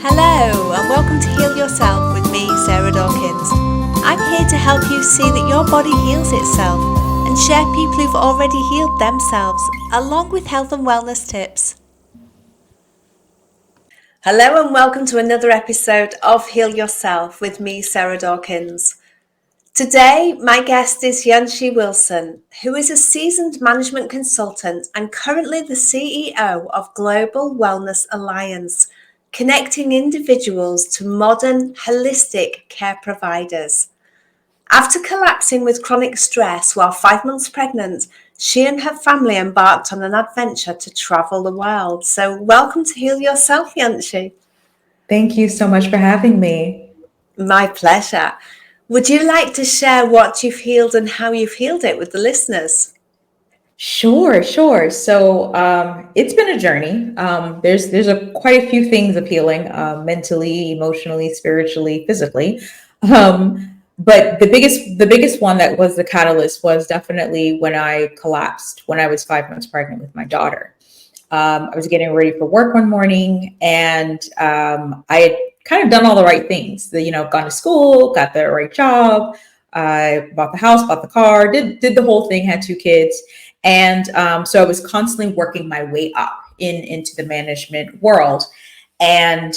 Hello and welcome to Heal Yourself with me, Sarah Dawkins. I'm here to help you see that your body heals itself and share people who've already healed themselves, along with health and wellness tips. Hello and welcome to another episode of Heal Yourself with me, Sarah Dawkins. Today, my guest is Yunche Wilson, who is a seasoned management consultant and currently the CEO of Global Wellness Alliance, connecting individuals to modern, holistic care providers. After collapsing with chronic stress while 5 months pregnant, she and her family embarked on an adventure to travel the world. So welcome to Heal Yourself, Yunche. Thank you so much for having me. My pleasure. Would you like to share what you've healed and how you've healed it with the listeners? Sure. So it's been a journey. There's quite a few things appealing, mentally, emotionally, spiritually, physically. But the biggest one that was the catalyst was definitely when I collapsed when I was 5 months pregnant with my daughter. I was getting ready for work one morning, and I had kind of done all the right things. Gone to school, got the right job, I bought the house, bought the car, did the whole thing, had two kids. And so I was constantly working my way up into the management world. And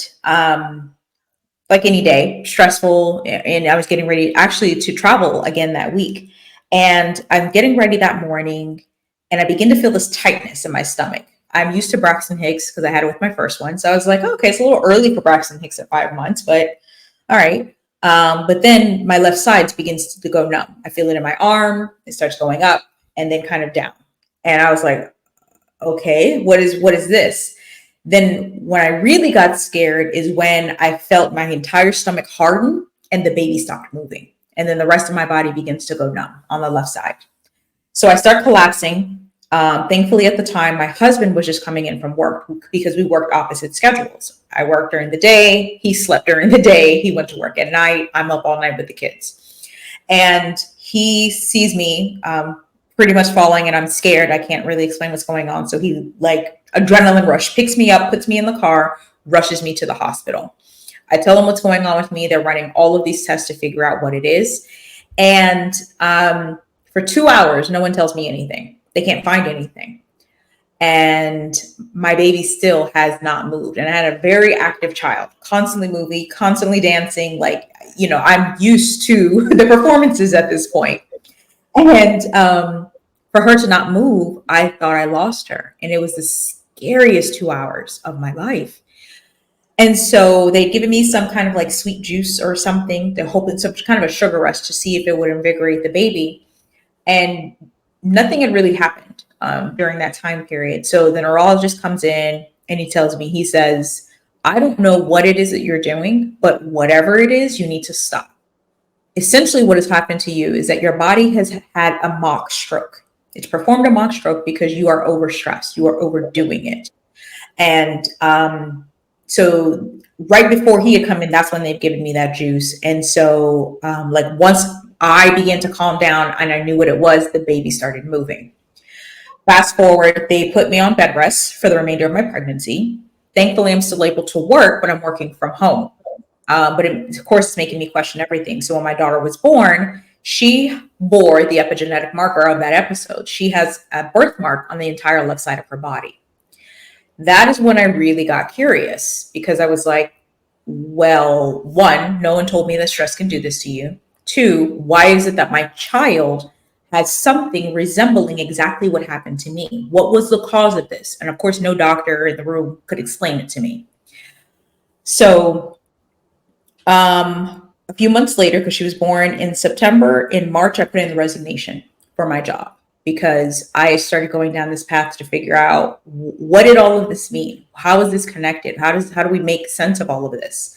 like any day, stressful. And I was getting ready actually to travel again that week. And I'm getting ready that morning, and I begin to feel this tightness in my stomach. I'm used to Braxton Hicks because I had it with my first one. So I was like, okay, it's a little early for Braxton Hicks at 5 months, but all right. But then my left side begins to go numb. I feel it in my arm. It starts going up and then kind of down. And I was like, okay, what is this? Then when I really got scared is when I felt my entire stomach harden and the baby stopped moving. And then the rest of my body begins to go numb on the left side. So I start collapsing. Thankfully, at the time, my husband was just coming in from work because we worked opposite schedules. I worked during the day. He slept during the day. He went to work at night. I'm up all night with the kids. And he sees me pretty much falling, and I'm scared. I can't really explain what's going on. So he, like adrenaline rush, picks me up, puts me in the car, rushes me to the hospital. I tell them what's going on with me. They're running all of these tests to figure out what it is. And for 2 hours, no one tells me anything. They can't find anything. And my baby still has not moved. And I had a very active child, constantly moving, constantly dancing. I'm used to the performances at this point. And for her to not move, I thought I lost her. And it was the scariest 2 hours of my life. And so they'd given me some kind of like sweet juice or something to hope it's some kind of a sugar rush to see if it would invigorate the baby. And nothing had really happened during that time period. So the neurologist comes in and he tells me, he says, I don't know what it is that you're doing, but whatever it is, you need to stop. Essentially, what has happened to you is that your body has had a mock stroke. It's performed a mock stroke because you are overstressed. You are overdoing it. And so right before he had come in, that's when they've given me that juice. And so once I began to calm down and I knew what it was, the baby started moving. Fast forward, they put me on bed rest for the remainder of my pregnancy. Thankfully, I'm still able to work, but I'm working from home. But of course, it's making me question everything. So when my daughter was born, she bore the epigenetic marker of that episode. She has a birthmark on the entire left side of her body. That is when I really got curious, because I was like, well, one, no one told me that stress can do this to you. Two, why is it that my child has something resembling exactly what happened to me? What was the cause of this? And of course, no doctor in the room could explain it to me. So a few months later, because she was born in September, in March, I put in the resignation for my job because I started going down this path to figure out, what did all of this mean? How is this connected? How do we make sense of all of this?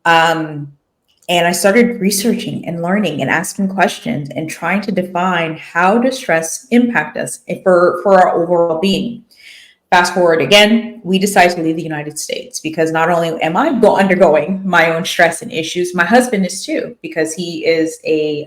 And I started researching and learning and asking questions and trying to define, how does stress impact us for our overall being? Fast forward again, we decided to leave the United States because not only am I undergoing my own stress and issues, my husband is too, because he is a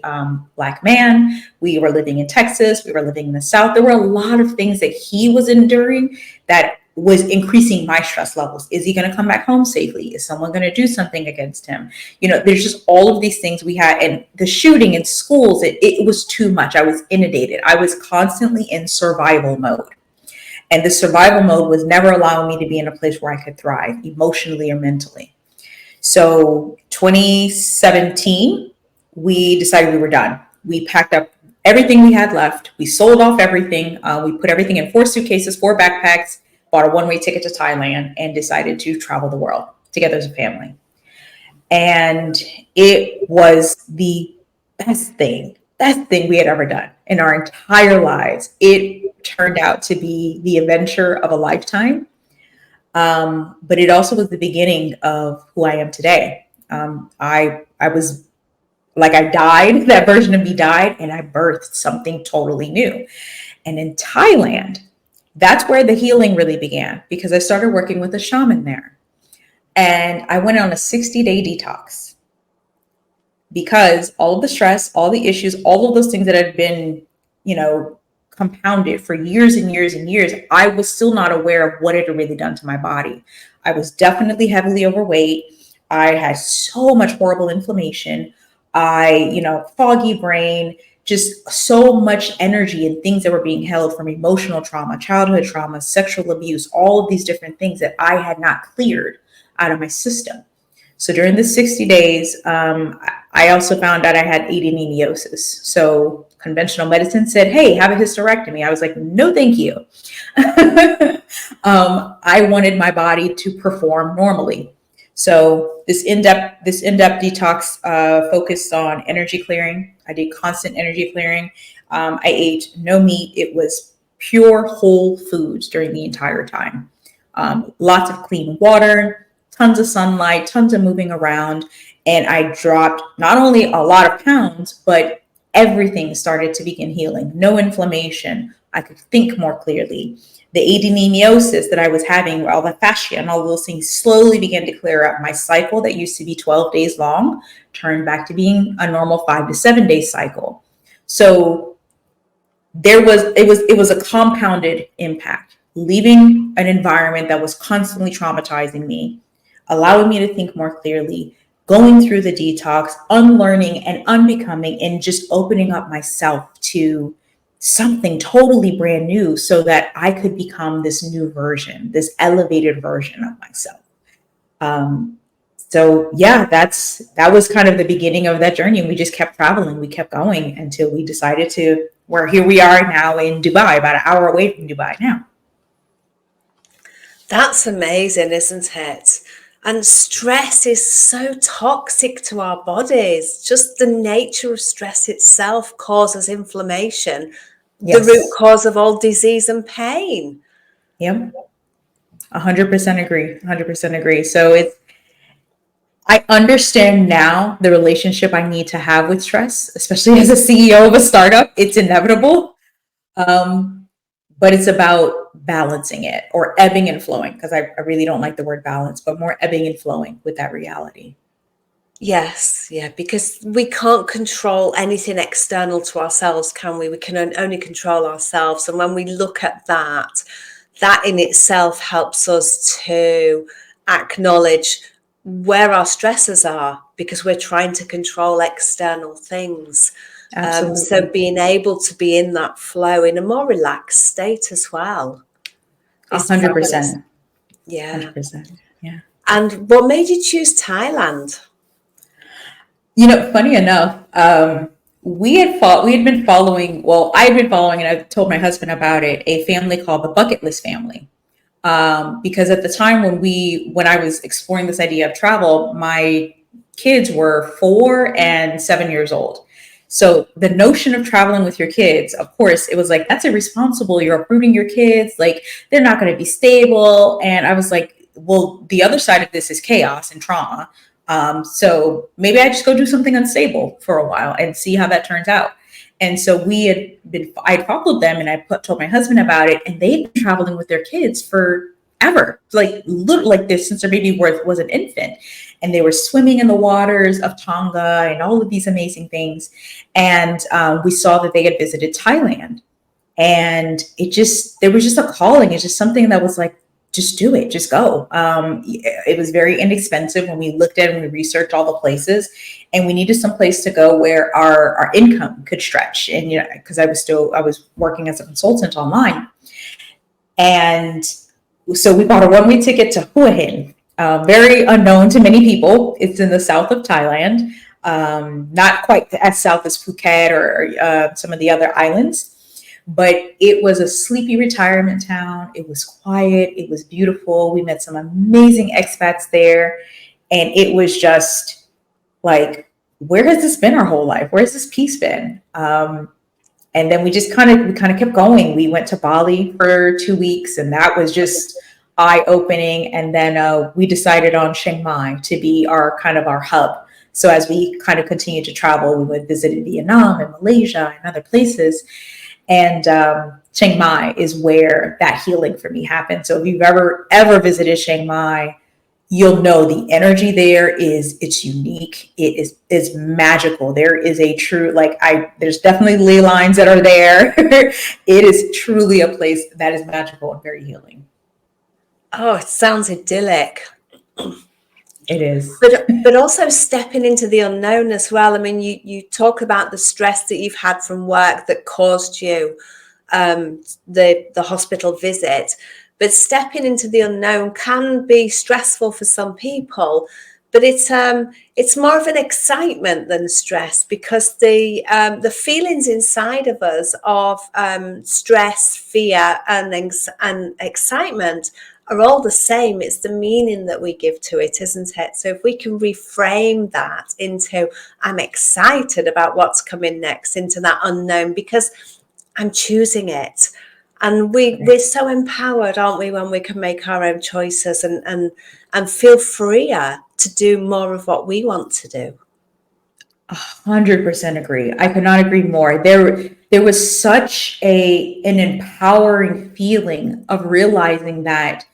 Black man. We were living in Texas. We were living in the South. There were a lot of things that he was enduring that was increasing my stress levels. Is he going to come back home safely? Is someone going to do something against him? There's just all of these things we had, and the shooting in schools, it was too much. I was inundated. I was constantly in survival mode. And the survival mode was never allowing me to be in a place where I could thrive emotionally or mentally. So 2017, we decided we were done. We packed up everything we had left. We sold off everything. We put everything in 4 suitcases, 4 backpacks, bought a one-way ticket to Thailand, and decided to travel the world together as a family. And it was the best thing we had ever done in our entire lives. It turned out to be the adventure of a lifetime. But it also was the beginning of who I am today. I was like, I died, that version of me died, and I birthed something totally new. And in Thailand, that's where the healing really began, because I started working with a shaman there. And I went on a 60-day detox because all of the stress, all the issues, all of those things that had been, compounded for years and years and years, I was still not aware of what it had really done to my body. I was definitely heavily overweight. I had so much horrible inflammation. Foggy brain, just so much energy and things that were being held from emotional trauma, childhood trauma, sexual abuse, all of these different things that I had not cleared out of my system. So during the 60 days, I also found out I had adenomyosis. So conventional medicine said, hey, have a hysterectomy. I was like, no, thank you. I wanted my body to perform normally. So this in-depth detox focused on energy clearing. I did constant energy clearing. I ate no meat. It was pure whole foods during the entire time. Lots of clean water, tons of sunlight, tons of moving around. And I dropped not only a lot of pounds, but everything started to begin healing. No inflammation. I could think more clearly. The adenomyosis that I was having, all the fascia and all those things slowly began to clear up. My cycle that used to be 12 days long turned back to being a normal 5 to 7 day cycle. So it was a compounded impact, leaving an environment that was constantly traumatizing me, allowing me to think more clearly, going through the detox, unlearning and unbecoming, and just opening up myself to something totally brand new so that I could become this new version, this elevated version of myself. So yeah, that was kind of the beginning of that journey. And we just kept traveling. We kept going until we decided here we are now in Dubai, about an hour away from Dubai now. That's amazing, isn't it? And stress is so toxic to our bodies. Just the nature of stress itself causes inflammation, Yes. the root cause of all disease and pain. Yep. 100% agree. 100% agree. So I understand now the relationship I need to have with stress, especially as a CEO of a startup. It's inevitable. But it's about balancing it, or ebbing and flowing, because I really don't like the word balance, but more ebbing and flowing with that reality. Yes, yeah, because we can't control anything external to ourselves, can we? We can only control ourselves. And when we look at that in itself helps us to acknowledge where our stresses are, because we're trying to control external things. Absolutely. So being able to be in that flow in a more relaxed state as well. 100%. Yeah. 100%. Yeah. And what made you choose Thailand? Funny enough, we had been following, well, I had been following, and I've told my husband about it, a family called the Bucket List family. Because at the time when I was exploring this idea of travel, my kids were 4 and 7 years old. So the notion of traveling with your kids, of course, it was like, that's irresponsible. You're uprooting your kids. Like, they're not going to be stable. And I was like, well, the other side of this is chaos and trauma. So maybe I just go do something unstable for a while and see how that turns out. And so I followed them, and I told my husband about it, and they'd been traveling with their kids forever, like this, since their baby was an infant. And they were swimming in the waters of Tonga and all of these amazing things. And we saw that they had visited Thailand, and there was just a calling. It's just something that was like, just do it, just go. It was very inexpensive when we looked at it and we researched all the places, and we needed some place to go where our income could stretch. And, because I was working as a consultant online. And so we bought a one-way ticket to Hua Hin, very unknown to many people. It's in the south of Thailand, not quite as south as Phuket or some of the other islands. But it was a sleepy retirement town. It was quiet. It was beautiful. We met some amazing expats there. And it was just like, where has this been our whole life? Where has this peace been? And then we kind of kept going. We went to Bali for 2 weeks, and that was just eye-opening. And then we decided on Chiang Mai to be our hub. So as we kind of continued to travel, we would visit Vietnam and Malaysia and other places. And Chiang Mai is where that healing for me happened. So if you've ever visited Chiang Mai, you'll know the energy there it's unique. It's magical. There is a true, there's definitely ley lines that are there. It is truly a place that is magical and very healing. Oh, it sounds idyllic. It is. But also stepping into the unknown as well. I mean, you talk about the stress that you've had from work that caused you the hospital visit, but stepping into the unknown can be stressful for some people. But it's more of an excitement than stress, because the feelings inside of us of stress, fear, and excitement are all the same. It's the meaning that we give to it, isn't it? So if we can reframe that into, I'm excited about what's coming next, into that unknown, because I'm choosing it. And we're so empowered, aren't we, when we can make our own choices and feel freer to do more of what we want to do. 100% agree. I could not agree more. There was such an empowering feeling of realizing that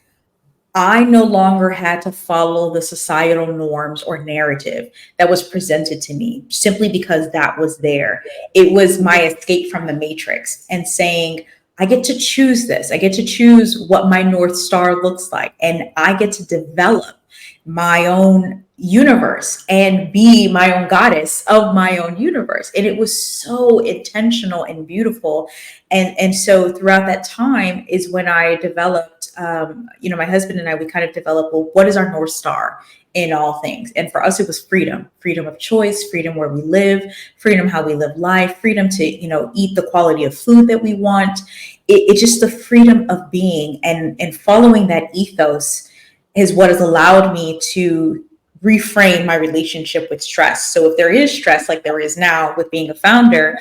I no longer had to follow the societal norms or narrative that was presented to me simply because that was there. It was my escape from the matrix and saying, I get to choose this. I get to choose what my North Star looks like. And I get to develop my own universe and be my own goddess of my own universe. And it was so intentional and beautiful. And so throughout that time is when I developed, my husband and I, we kind of developed, well, what is our North Star in all things? And for us, it was freedom of choice, freedom where we live, freedom how we live life, freedom to, eat the quality of food that we want. It's just the freedom of being, and following that ethos is what has allowed me to reframe my relationship with stress. So if there is stress, like there is now with being a founder,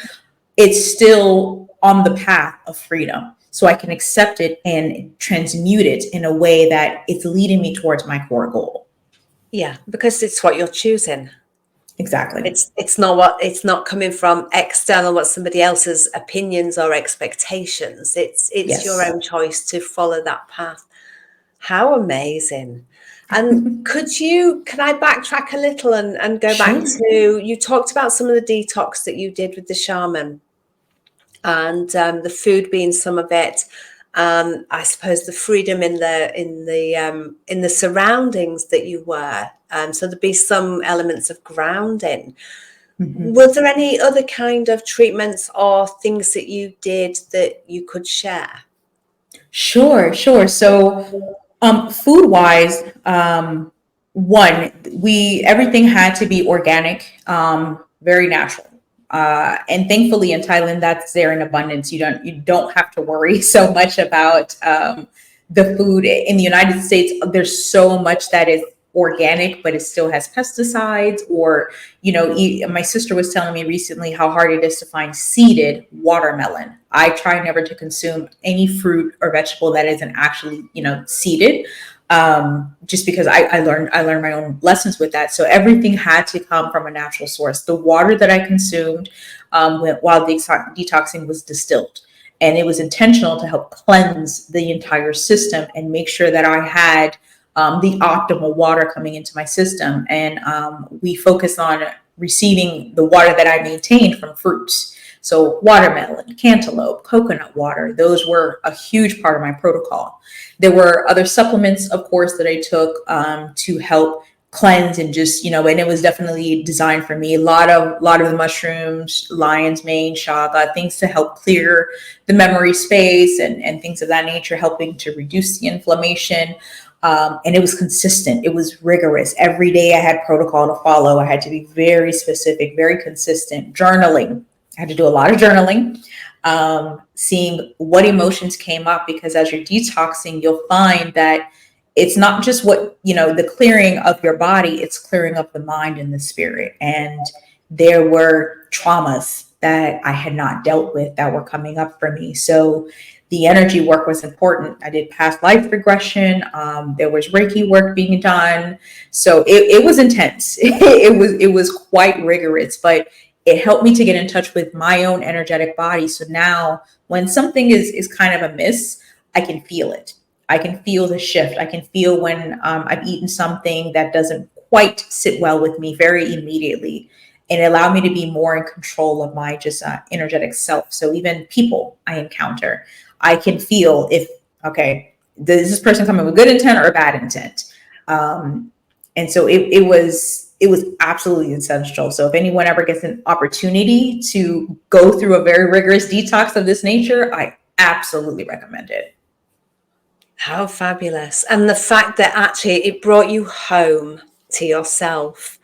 it's still on the path of freedom. So I can accept it and transmute it in a way that it's leading me towards my core goal. Yeah, because it's what you're choosing. Exactly. It's not coming from external, what somebody else's opinions or expectations. It's Yes. Your own choice to follow that path. How amazing. And can I backtrack a little and go back to, you talked about some of the detox that you did with the shaman, and the food being some of it. I suppose the freedom in the surroundings that you were. So there'd be some elements of grounding. Mm-hmm. Were there any other kind of treatments or things that you did that you could share? Sure. So food wise, everything had to be organic, very natural. And thankfully in Thailand, that's there in abundance. You don't have to worry so much about the food. In the United States, there's so much that is organic, but it still has pesticides, or, my sister was telling me recently how hard it is to find seeded watermelon. I try never to consume any fruit or vegetable that isn't actually, seeded. Just because I learned my own lessons with that. So everything had to come from a natural source. The water that I consumed while detoxing was distilled, and it was intentional to help cleanse the entire system and make sure that I had the optimal water coming into my system. And we focus on receiving the water that I maintained from fruits. So watermelon, cantaloupe, coconut water, those were a huge part of my protocol. There were other supplements, of course, that I took to help cleanse and just, and it was definitely designed for me. A lot of the mushrooms, lion's mane, chaga, things to help clear the memory space and things of that nature, helping to reduce the inflammation. And it was consistent. It was rigorous. Every day I had protocol to follow. I had to be very specific, very consistent. Journaling. I had to do a lot of journaling, seeing what emotions came up, because as you're detoxing, you'll find that it's not just the clearing of your body, it's clearing up the mind and the spirit. And there were traumas that I had not dealt with that were coming up for me. So the energy work was important. I did past life regression. There was Reiki work being done. So it was intense. It was quite rigorous, but it helped me to get in touch with my own energetic body. So now when something is kind of amiss, I can feel it. I can feel the shift. I can feel when I've eaten something that doesn't quite sit well with me very immediately, and it allowed me to be more in control of my just energetic self. So even people I encounter, I can feel if, okay, does this person come in with good intent or a bad intent? And so it was absolutely essential. So if anyone ever gets an opportunity to go through a very rigorous detox of this nature, I absolutely recommend it. How fabulous. And the fact that actually it brought you home to yourself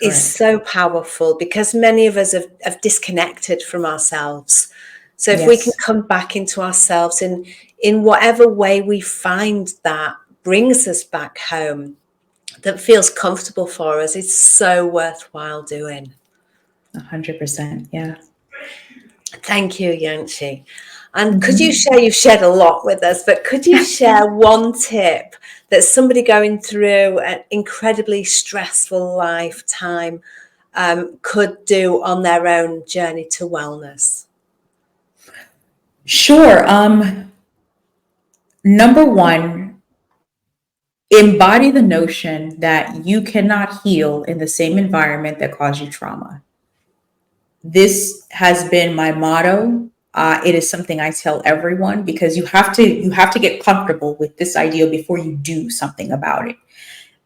is Correct. so powerful, because many of us have disconnected from ourselves. So if we can Yes. come back into ourselves in whatever way we find that brings us back home, that feels comfortable for us, it's so worthwhile doing. 100%. Yeah. Thank you, Yunche. And could you share, you've shared a lot with us, but could you share one tip that somebody going through an incredibly stressful lifetime could do on their own journey to wellness? Sure. Number one, embody the notion that you cannot heal in the same environment that caused you trauma. This has been my motto. It is something I tell everyone, because you have to get comfortable with this idea before you do something about it.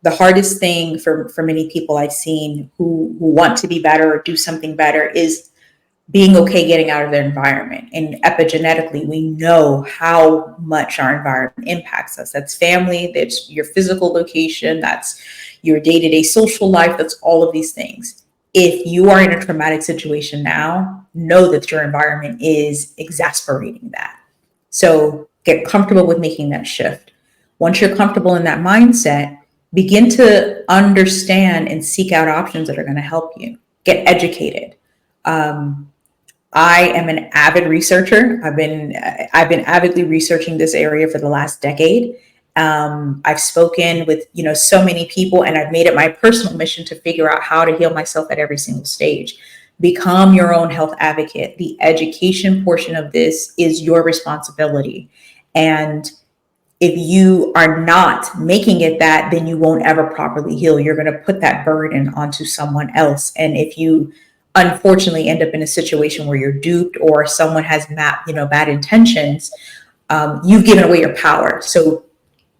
The hardest thing for many people I've seen who want to be better or do something better is being okay getting out of their environment. And epigenetically, we know how much our environment impacts us. That's family, that's your physical location, that's your day-to-day social life, that's all of these things. If you are in a traumatic situation now, know that your environment is exasperating that. So get comfortable with making that shift. Once you're comfortable in that mindset, begin to understand and seek out options that are going to help you. Get educated. I am an avid researcher. I've been avidly researching this area for the last decade. I've spoken with so many people, and I've made it my personal mission to figure out how to heal myself at every single stage. Become your own health advocate. The education portion of this is your responsibility, and if you are not making it that, then you won't ever properly heal. You're going to put that burden onto someone else, and if you unfortunately end up in a situation where you're duped or someone has bad intentions, you've given away your power. So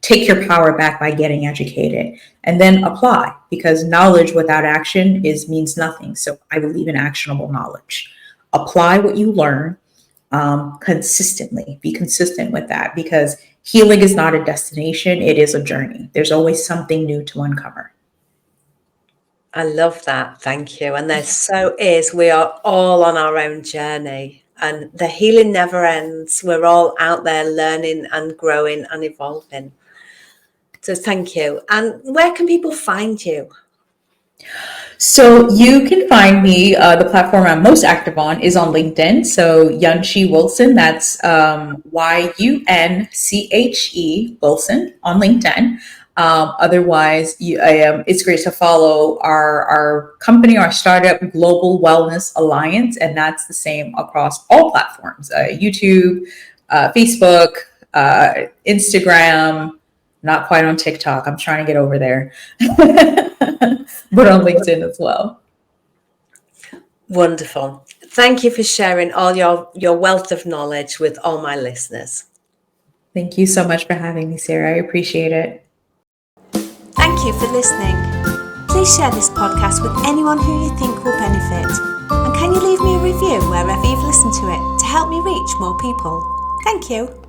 take your power back by getting educated, and then apply, because knowledge without action means nothing. So I believe in actionable knowledge. Apply what you learn consistently. Be consistent with that, because healing is not a destination. It is a journey. There's always something new to uncover. I love that. Thank you. And there so is. We are all on our own journey, and the healing never ends. We're all out there learning and growing and evolving. So thank you. And where can people find you? So you can find me, the platform I'm most active on is on LinkedIn. So Yunche Wilson, that's Yunche Wilson on LinkedIn. Otherwise, it's great to follow our company, our startup, Global Wellness Alliance, and that's the same across all platforms: YouTube, Facebook, Instagram. Not quite on TikTok. I'm trying to get over there, but on LinkedIn as well. Wonderful. Thank you for sharing all your wealth of knowledge with all my listeners. Thank you so much for having me, Sarah. I appreciate it. Thank you for listening. Please share this podcast with anyone who you think will benefit. And can you leave me a review wherever you've listened to it to help me reach more people? Thank you.